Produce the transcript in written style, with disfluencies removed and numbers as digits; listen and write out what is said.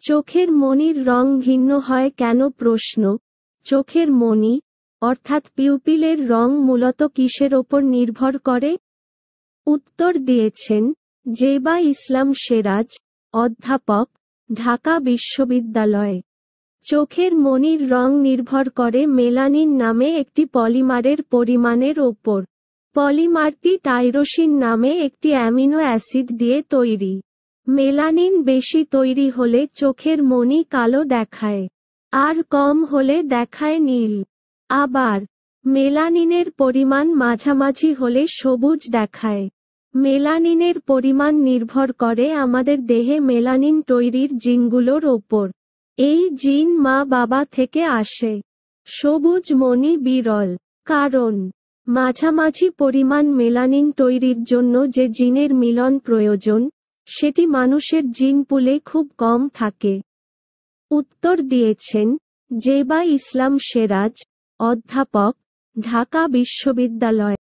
চোখের মণির রং ভিন্ন হয় কেন? প্রশ্ন। চোখের মণি অর্থাৎ পিউপিলের রং মূলত কিসের ওপর নির্ভর করে? উত্তর দিয়েছেন জেবা ইসলাম সেরাজ, অধ্যাপক, ঢাকা বিশ্ববিদ্যালয়। চোখের মণির রং নির্ভর করে মেলানিন নামে একটি পলিমারের পরিমাণের ওপর। পলিমারটি টাইরোসিন নামে একটি অ্যামিনো অ্যাসিড দিয়ে তৈরি। মেলানিন বেশি তৈরি হলে চোখের মণি কালো দেখায়, আর কম হলে দেখায় নীল। আবার মেলানিনের পরিমাণ মাঝামাঝি হলে সবুজ দেখায়। মেলানিনের পরিমাণ নির্ভর করে আমাদের দেহে মেলানিন তৈরির জিনগুলোর ওপর। এই জিন মা-বাবা থেকে আসে। সবুজ মণি বিরল, কারণ মাঝামাঝি পরিমাণ মেলানিন তৈরির জন্য যে জিনের মিলন প্রয়োজন, সেটি মানুষের জিন পুলে খুব কম থাকে। উত্তর দিয়েছেন জেবা ইসলাম সেরাজ, অধ্যাপক, ঢাকা বিশ্ববিদ্যালয়।